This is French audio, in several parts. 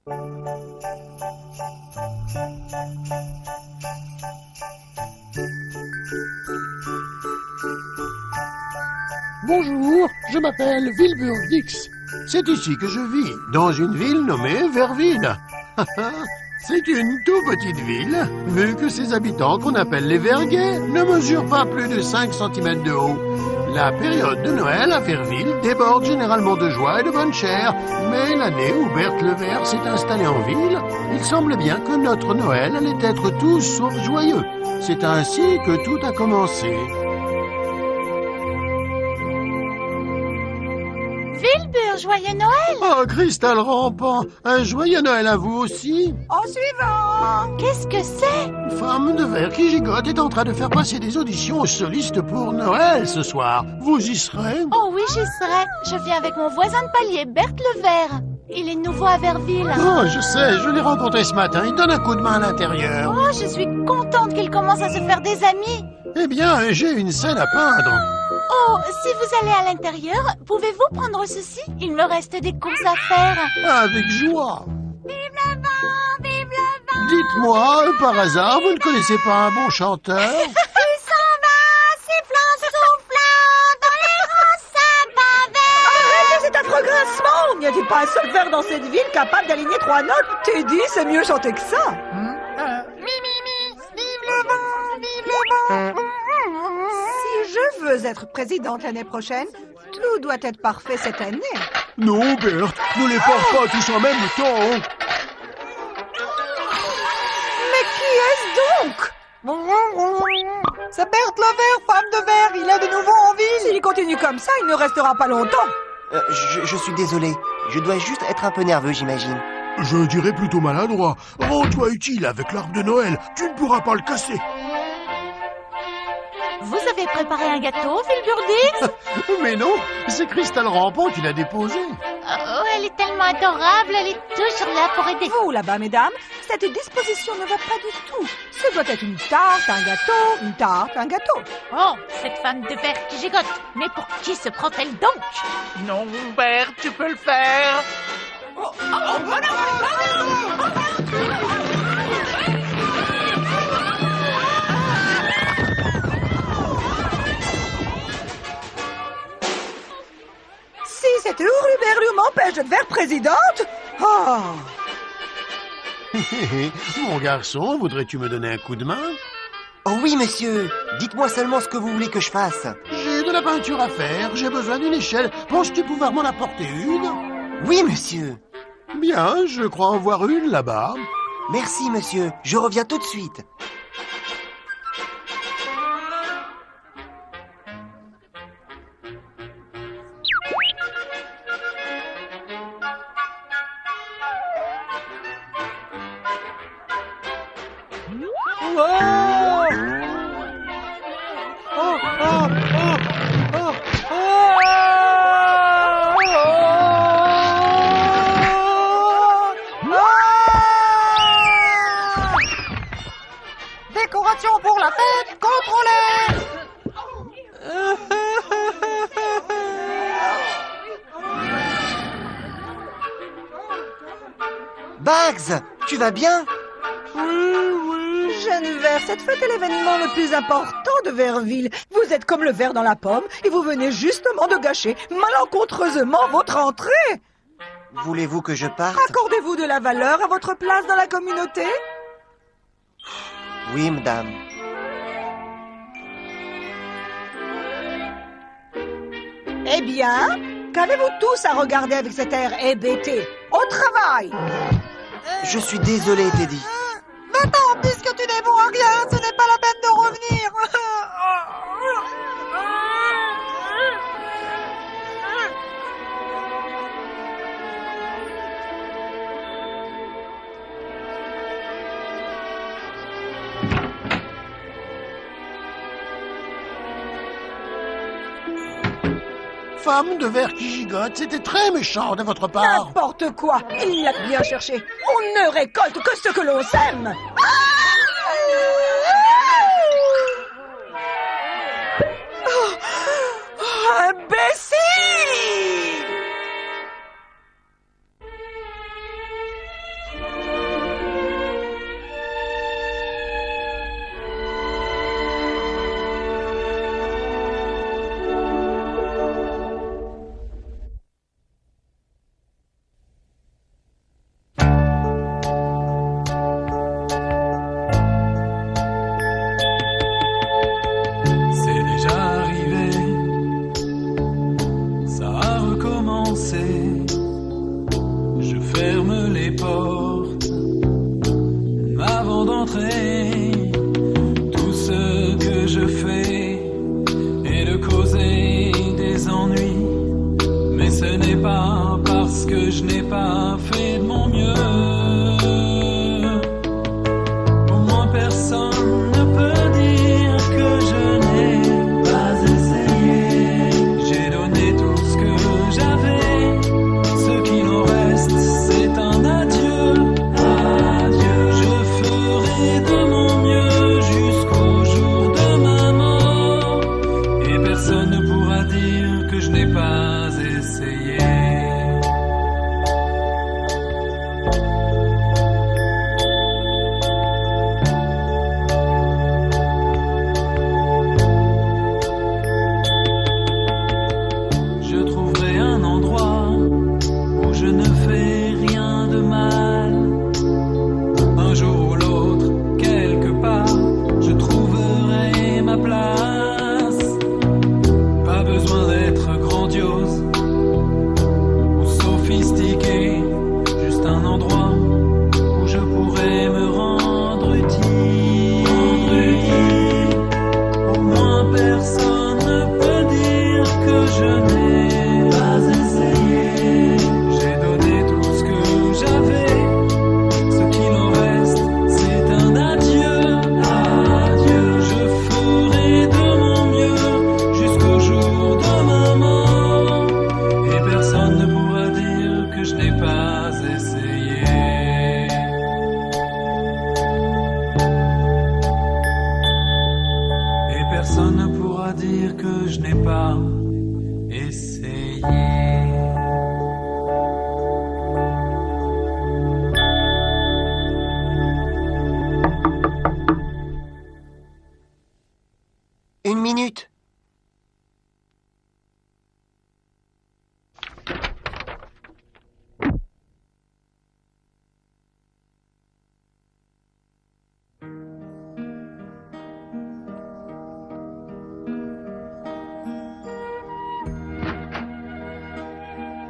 Bonjour, je m'appelle Wilbur-Dix. C'est ici que je vis, dans une ville nommée Verville. C'est une toute petite ville, vu que ses habitants, qu'on appelle les Verguets, ne mesurent pas plus de 5 cm de haut. La période de Noël à Verville déborde généralement de joie et de bonne chère, mais l'année où Berthe le Ver s'est installé en ville, il semble bien que notre Noël allait être tout sauf joyeux. C'est ainsi que tout a commencé. Wilbur, joyeux Noël! Oh, Cristal rampant, un joyeux Noël à vous aussi. En suivant! Qu'est-ce que c'est? Une femme de verre qui gigote est en train de faire passer des auditions aux solistes pour Noël ce soir. Vous y serez? Oh oui, j'y serai. Je viens avec mon voisin de palier, Berthe le Ver. Il est nouveau à Verville. Oh, je sais, je l'ai rencontré ce matin. Il donne un coup de main à l'intérieur. Oh, je suis contente qu'il commence à se faire des amis. Eh bien, j'ai une scène à peindre. Oh, si vous allez à l'intérieur, pouvez-vous prendre ceci? Il me reste des courses à faire. Avec joie. Vive le vent, vive le vent. Dites-moi, par hasard, vous ne connaissez pas un bon chanteur? Il s'en va, sifflant, soufflant, dans les rangs sapins verts. Arrêtez cet affreux grincement! N'y a-t-il pas un seul verre dans cette ville capable d'aligner 3 notes? Teddy, c'est mieux chanter que ça! Vive le vent, vive le vent. Si je veux être présidente l'année prochaine, tout doit être parfait cette année. Non, Berthe, ne les porte pas tous en même temps. Mais qui est-ce donc? C'est Berthe le Ver, femme de verre. Il est de nouveau en ville. S'il continue comme ça, il ne restera pas longtemps. Je suis désolé. Je dois juste être un peu nerveux, j'imagine. Je dirais plutôt maladroit. Rends-toi utile avec l'arbre de Noël. Tu ne pourras pas le casser. Vous avez préparé un gâteau, Wilbur-Dix? Mais non, c'est Cristal rampant qui l'a déposé. Oh, elle est tellement adorable, elle est toujours là pour aider. Vous, là-bas, mesdames, cette disposition ne va pas du tout. Ce doit être une tarte, un gâteau, une tarte, un gâteau. Oh, cette femme de verre qui gigote. Mais pour qui se prend-elle donc? Non, Berthe, tu peux le faire. Si cette hurluberlu m'empêche de devenir présidente... Oh. Mon garçon, voudrais-tu me donner un coup de main? Oh oui, monsieur. Dites-moi seulement ce que vous voulez que je fasse. J'ai de la peinture à faire, j'ai besoin d'une échelle. Penses-tu pouvoir m'en apporter une? Oui, monsieur. Bien, je crois en voir une là-bas. Merci, monsieur. Je reviens tout de suite. Décoration pour la fête, contrôlée! Bugs, tu vas bien? Jeune Vert, cette fête est l'événement le plus important de Verville. Vous êtes comme le ver dans la pomme et vous venez justement de gâcher malencontreusement votre entrée. Voulez-vous que je parte? Accordez-vous de la valeur à votre place dans la communauté? Oui, madame. Eh bien, qu'avez-vous tous à regarder avec cet air hébété? Au travail! Je suis désolé, Teddy. Va-t'en, puisque tu n'es bon à rien, ce n'est pas la peine de revenir. Femme de verre qui gigote, c'était très méchant de votre part. N'importe quoi, il l'a bien cherché. On ne récolte que ce que l'on sème. Imbécile! Je ferme les portes avant d'entrer. Tout ce que je fais est de causer des ennuis. Mais ce n'est pas parce que je n'ai pas fait de mon mieux. Au moins personne ne peut dire que je n'ai pas essayé. J'ai donné tout ce que j'avais. Ce qu'il en reste, c'est un adieu. Adieu. Je ferai de mon mieux jusqu'au jour de ma mort. Et personne ne pourra dire que je n'ai pas essayé. Je trouverai un endroit où je ne fais rien de mal. Un jour ou l'autre, quelque part, je trouverai ma place. Pas besoin d'être grandiose ou sophistiqué, juste un endroit où je pourrais me rendre utile. Au moins personne ne peut dire que je n'ai pas essayé. J'ai donné tout ce que j'avais. Ce qu'il en reste, c'est un adieu. Adieu. Je ferai de mon mieux jusqu'au jour de ma mort. Et personne ne pourra dire que je n'ai pas essayé. Et personne ne pourra dire que je n'ai pas essayé. Une minute.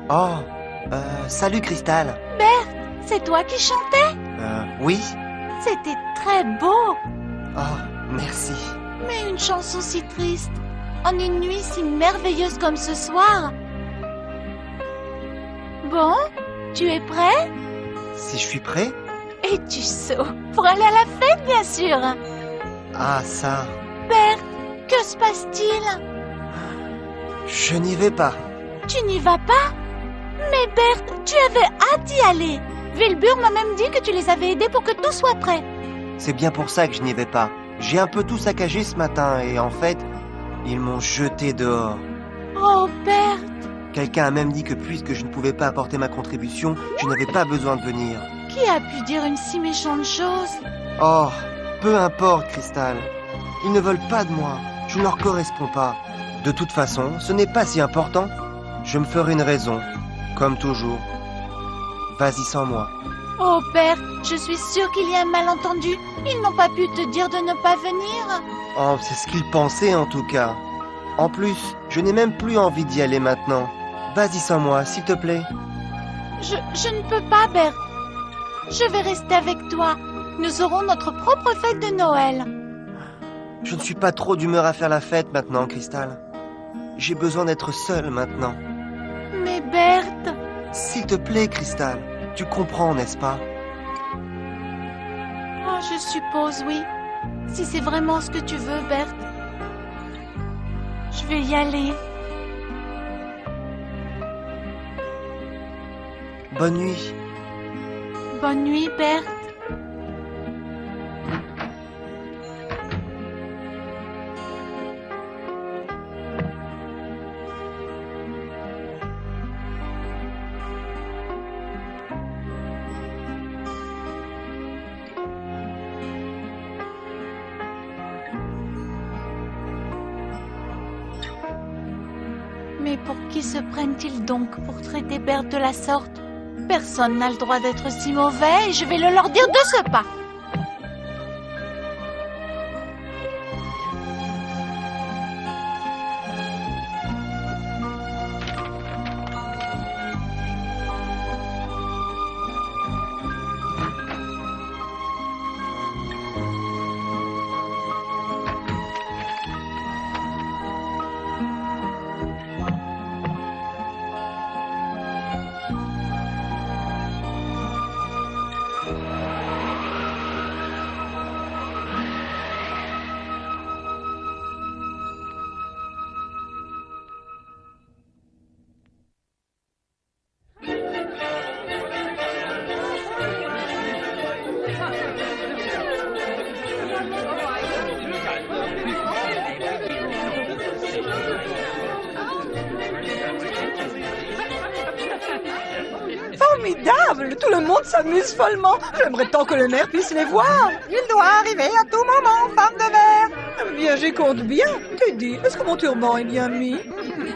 Oh, salut Cristal. C'est toi qui chantais? Oui. C'était très beau. Oh, merci. Mais une chanson si triste, en une nuit si merveilleuse comme ce soir. Bon, tu es prêt? Si je suis prêt? Es-tu sot? Pour aller à la fête, bien sûr. Ah, ça. Bert, que se passe-t-il? Je n'y vais pas. Tu n'y vas pas? Mais Bert, tu avais hâte d'y aller. Wilbur m'a même dit que tu les avais aidés pour que tout soit prêt. C'est bien pour ça que je n'y vais pas. J'ai un peu tout saccagé ce matin et en fait, ils m'ont jeté dehors. Oh, Bert. Quelqu'un a même dit que puisque je ne pouvais pas apporter ma contribution, je n'avais pas besoin de venir. Qui a pu dire une si méchante chose? Oh, peu importe, Cristal. Ils ne veulent pas de moi. Je ne leur corresponds pas. De toute façon, ce n'est pas si important. Je me ferai une raison, comme toujours. Vas-y sans moi. Oh, Bert, je suis sûre qu'il y a un malentendu. Ils n'ont pas pu te dire de ne pas venir. Oh, c'est ce qu'ils pensaient en tout cas. En plus, je n'ai même plus envie d'y aller maintenant. Vas-y sans moi, s'il te plaît. Je ne peux pas, Bert. Je vais rester avec toi. Nous aurons notre propre fête de Noël. Je ne suis pas trop d'humeur à faire la fête maintenant, Cristal. J'ai besoin d'être seul maintenant. Mais Berthe... S'il te plaît, Cristal, tu comprends, n'est-ce pas? Oh, je suppose, oui. Si c'est vraiment ce que tu veux, Berthe. Je vais y aller. Bonne nuit. Bonne nuit, Berthe. Mais pour qui se prennent-ils donc pour traiter Berthe de la sorte? Personne n'a le droit d'être si mauvais et je vais le leur dire de ce pas. formidable! Tout le monde s'amuse follement. J'aimerais tant que le maire puisse les voir. Il doit arriver à tout moment, femme de verre. Bien, j'y compte bien. Teddy, est-ce que mon turban est bien mis?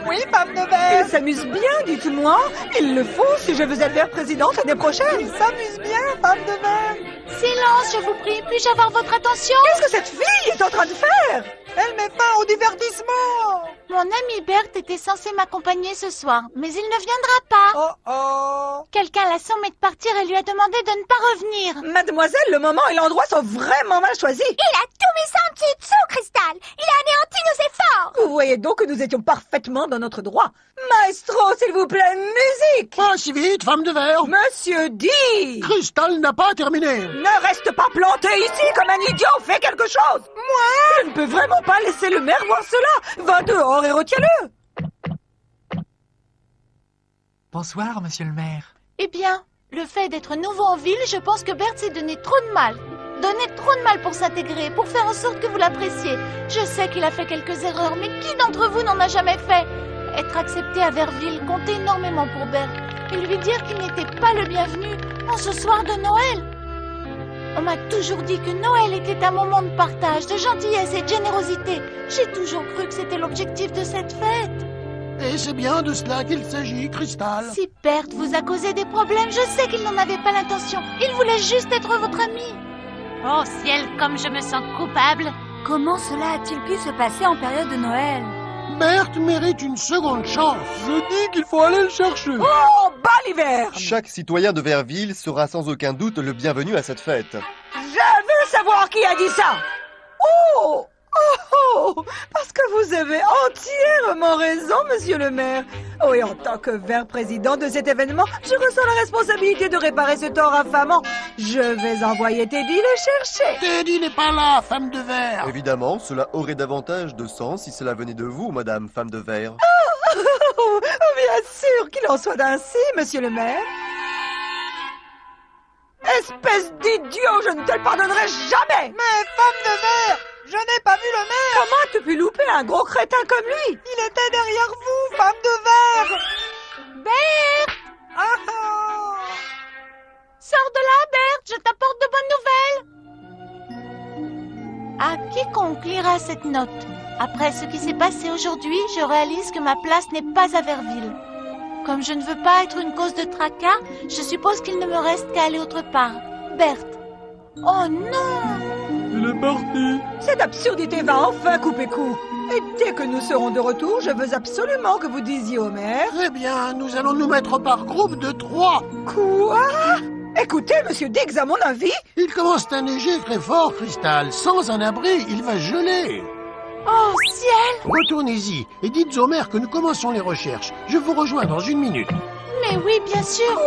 Oui, femme de verre. Il s'amuse bien, dites-moi. Il le faut si je veux être maire présidente l'année prochaine. Il s'amuse bien, femme de verre. Silence, je vous prie. Puis-je avoir votre attention? Qu'est-ce que cette fille est en train de faire? Elle met fin au divertissement. Mon ami Berthe était censé m'accompagner ce soir, mais il ne viendra pas. Oh oh. Quelqu'un l'a sommé de partir et lui a demandé de ne pas revenir. Mademoiselle, le moment et l'endroit sont vraiment mal choisis. Il a tout mis ça en dessous, Cristal. Il a anéanti nos efforts. Vous voyez donc que nous étions parfaitement dans notre droit. Maestro, s'il vous plaît, musique. Pas si vite, femme de verre. Monsieur D. Cristal n'a pas terminé. Ne reste pas planté ici comme un idiot. Fais quelque chose. Moi, je ne peux vraiment pas laisser le maire voir cela. Va dehors et retiens-le. Bonsoir, monsieur le maire. Eh bien, le fait d'être nouveau en ville, je pense que Berthe s'est donné trop de mal. Donné trop de mal pour s'intégrer, pour faire en sorte que vous l'appréciez. Je sais qu'il a fait quelques erreurs, mais qui d'entre vous n'en a jamais fait? Être accepté à Verville compte énormément pour Berthe. Et lui dire qu'il n'était pas le bienvenu en ce soir de Noël. On m'a toujours dit que Noël était un moment de partage, de gentillesse et de générosité. J'ai toujours cru que c'était l'objectif de cette fête. Et c'est bien de cela qu'il s'agit, Cristal. Si Berthe vous a causé des problèmes, je sais qu'il n'en avait pas l'intention. Il voulait juste être votre ami. Oh ciel, comme je me sens coupable. Comment cela a-t-il pu se passer en période de Noël? Berthe mérite une seconde chance. Je dis qu'il faut aller le chercher. Oh, bas l'hiver. Chaque citoyen de Verville sera sans aucun doute le bienvenu à cette fête. Je veux savoir qui a dit ça. Oh, oh, parce que vous avez entièrement raison, monsieur le maire. Oh, et en tant que président de cet événement, je ressens la responsabilité de réparer ce tort infamant. Je vais envoyer Teddy le chercher. Teddy n'est pas là, femme de verre. Évidemment, cela aurait davantage de sens si cela venait de vous, madame femme de verre. Oh, bien sûr qu'il en soit ainsi, monsieur le maire. Espèce d'idiot, je ne te le pardonnerai jamais. Mais femme de verre, je n'ai pas vu le maire. Comment as-tu pu louper un gros crétin comme lui? Il était derrière vous, femme de verre. Berthe! Ah, ah. Sors de là, Berthe, je t'apporte de bonnes nouvelles. À quiconque lira cette note, après ce qui s'est passé aujourd'hui, je réalise que ma place n'est pas à Verville. Comme je ne veux pas être une cause de tracas, je suppose qu'il ne me reste qu'à aller autre part. Berthe. Oh non! Il est parti. Cette absurdité va enfin couper court. Et dès que nous serons de retour, je veux absolument que vous disiez au maire... Très bien, nous allons nous mettre par groupe de 3. Quoi? Écoutez, monsieur Diggs, à mon avis... Il commence à neiger très fort, Cristal. Sans un abri, il va geler. Oh, ciel! Retournez-y et dites au maire que nous commençons les recherches. Je vous rejoins dans 1 minute. Mais oui, bien sûr.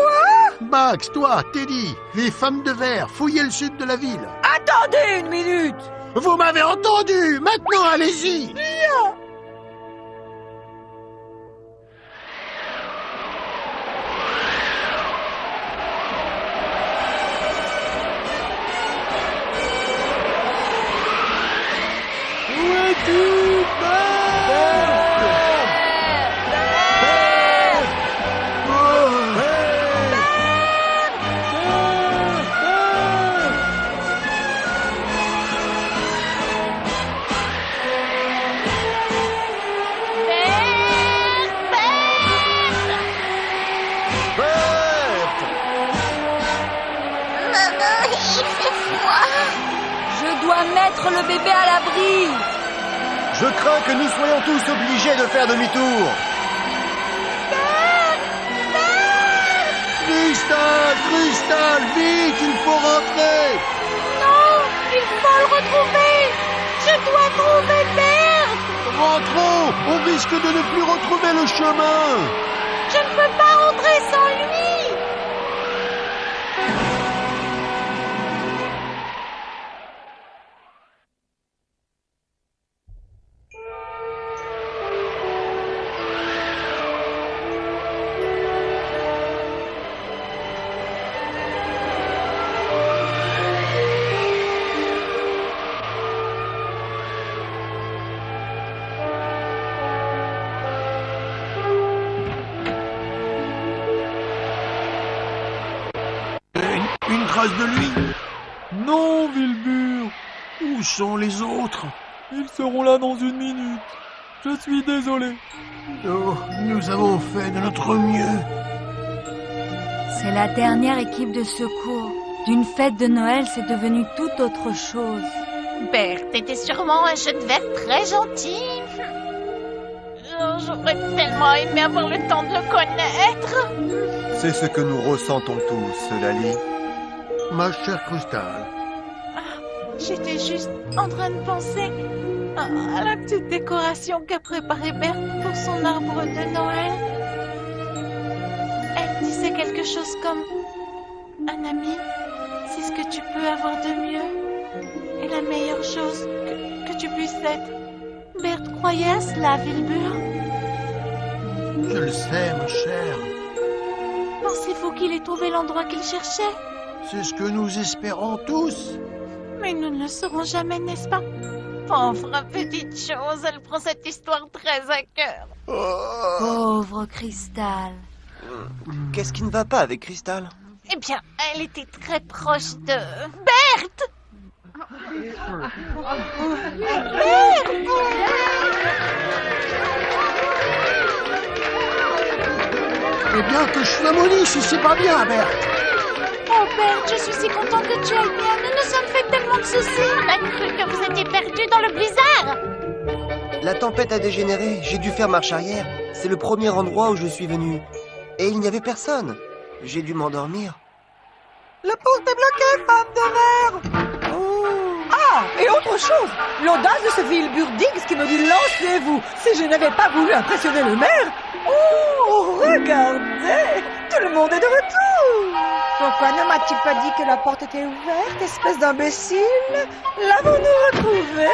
Max, toi, Teddy, les femmes de verre, fouillez le sud de la ville. Attendez 1 minute. Vous m'avez entendu. Maintenant, allez-y. Où es-tu, Maman, il fait froid. Je dois mettre le bébé à l'abri. Je crains que nous soyons tous obligés de faire demi-tour. Cristal, Cristal, vite, il faut rentrer. Non, il faut le retrouver. Je dois trouver Berthe. Rentrons, on risque de ne plus retrouver le chemin. Je ne peux pas rentrer sans lui. trace de lui? Non, Wilbur. Où sont les autres? Ils seront là dans une minute. Je suis désolé. Oh, nous avons fait de notre mieux. C'est la dernière équipe de secours. D'une fête de Noël, c'est devenu tout autre chose. Bert était sûrement un jeune vert très gentil. Oh, j'aurais tellement aimé avoir le temps de le connaître. C'est ce que nous ressentons tous, Lali. Ma chère Crystal. J'étais juste en train de penser à la petite décoration qu'a préparée Berthe pour son arbre de Noël. Elle disait quelque chose comme « Un ami, c'est ce que tu peux avoir de mieux et la meilleure chose que tu puisses être. » Berthe croyait à cela, Wilbur. Je le sais, ma chère. Pensez-vous qu'il ait trouvé l'endroit qu'il cherchait? C'est ce que nous espérons tous. Mais nous ne le saurons jamais, n'est-ce pas? Pauvre petite chose, elle prend cette histoire très à cœur. Pauvre Crystal. Qu'est-ce qui ne va pas avec Crystal? Eh bien, elle était très proche de... Berthe! Eh bien, que je sois maudit si c'est pas bien, Berthe. Oh, Berthe, je suis si contente que tu ailles bien. Nous nous sommes fait tellement de soucis. On a cru que vous étiez perdu dans le blizzard. La tempête a dégénéré, j'ai dû faire marche arrière. C'est le premier endroit où je suis venu. Et il n'y avait personne. J'ai dû m'endormir. La porte est bloquée, femme de verre. Oh. Ah, et autre chose, l'audace de ce Wilbur Diggs qui me dit « Lancez-vous » si je n'avais pas voulu impressionner le maire. Oh, regardez, tout le monde est de retour. Pourquoi ne m'as-tu pas dit que la porte était ouverte, espèce d'imbécile? L'avons-nous retrouvé?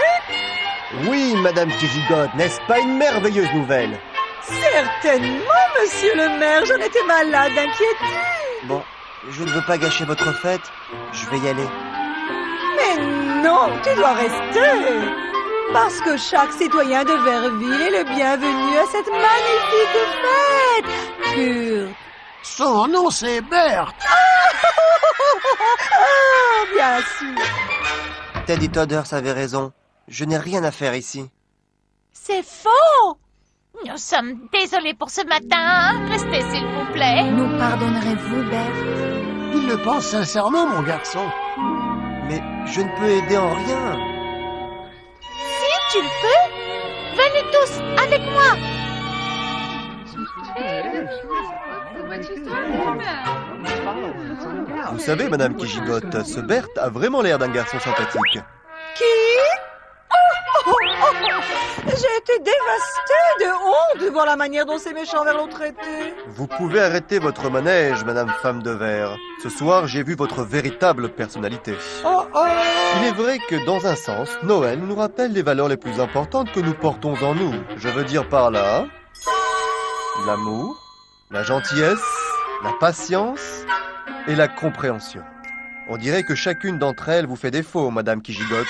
Oui, Madame Gigigotte, n'est-ce pas une merveilleuse nouvelle? Certainement, monsieur le maire, j'en étais malade d'inquiétude. Bon, je ne veux pas gâcher votre fête, je vais y aller. Mais non, tu dois rester. Parce que chaque citoyen de Verville est le bienvenu à cette magnifique fête. Kurt. Son nom, c'est Berthe. Ah, bien sûr. Teddy Todders avait raison. Je n'ai rien à faire ici. C'est faux. Nous sommes désolés pour ce matin. Restez, s'il vous plaît. Nous pardonnerez-vous, Berthe? Il le pense sincèrement, mon garçon. Mais je ne peux aider en rien. Si tu le peux, venez tous avec moi. Vous savez, Madame qui gigote, ce Berthe a vraiment l'air d'un garçon sympathique. Qui? J'ai été dévastée de honte de voir la manière dont ces méchants vers l'ont traité. Vous pouvez arrêter votre manège, Madame Femme de Verre. Ce soir, j'ai vu votre véritable personnalité. Oh oh. Il est vrai que, dans un sens, Noël nous rappelle les valeurs les plus importantes que nous portons en nous. Je veux dire par là... l'amour, la gentillesse, la patience et la compréhension. On dirait que chacune d'entre elles vous fait défaut, Madame qui gigote.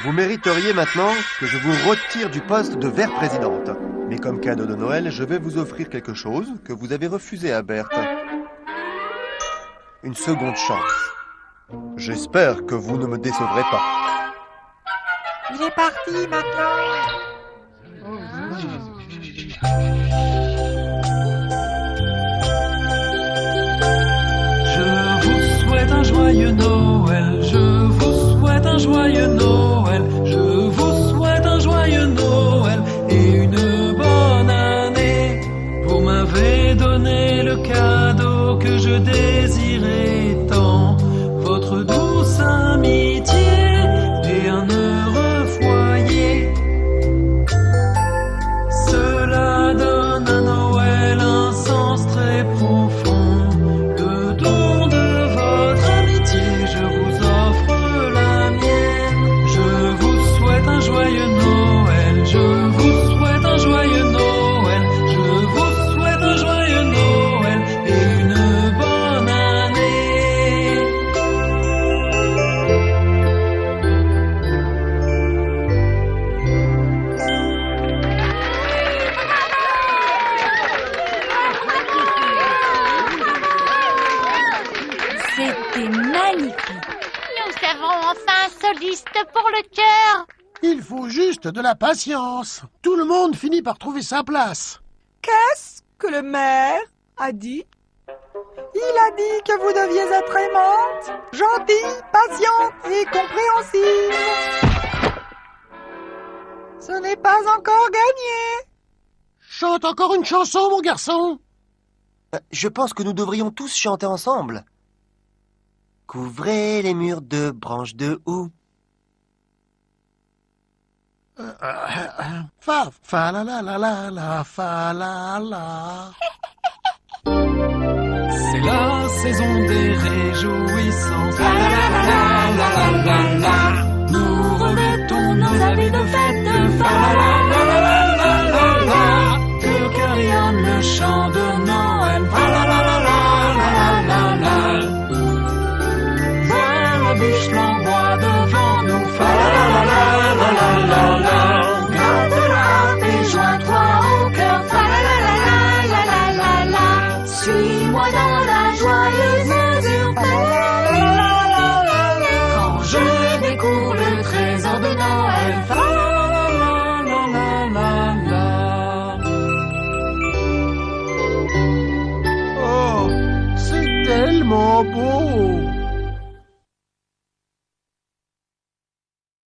Vous mériteriez maintenant que je vous retire du poste de verre-présidente. Mais comme cadeau de Noël, je vais vous offrir quelque chose que vous avez refusé à Berthe. Une seconde chance. J'espère que vous ne me décevrez pas. Il est parti maintenant. Je vous souhaite un joyeux Noël, je vous souhaite un joyeux Noël, je vous souhaite un joyeux Noël et une bonne année. Vous m'avez donné le cadeau que je désirais tant, votre douce amitié et un heureux foyer. Cela donne à Noël un sens très profond. Le don de votre amitié, je vous offre la mienne. Je vous souhaite un joyeux Noël, je vous souhaite un joyeux Noël, je vous souhaite un joyeux Noël et une bonne année. C'était magnifique. Nous avons enfin un soliste pour le chœur. Il faut juste de la patience. Tout le monde finit par trouver sa place. Qu'est-ce que le maire a dit? Il a dit que vous deviez être aimante, gentille, patiente et compréhensive. Ce n'est pas encore gagné. Chante encore une chanson, mon garçon. Je pense que nous devrions tous chanter ensemble. Couvrez les murs de branches de houx. Fa la la la la la, fa la la. C'est la saison des réjouissances. La la la la la la la la. Nous remettons nos habits de fête. Fa la la la la la la la. Que carillonne le chant de Noël. Fa la la la la la la la. Vois la bûche flamboie devant nous. Fa la la la la la la la. Gratte-la et joins-toi au cœur. Fa la la la la la la la. Suis-moi dans la joyeuse mesure. Quand je découvre le trésor de Noël. Oh, c'est tellement beau.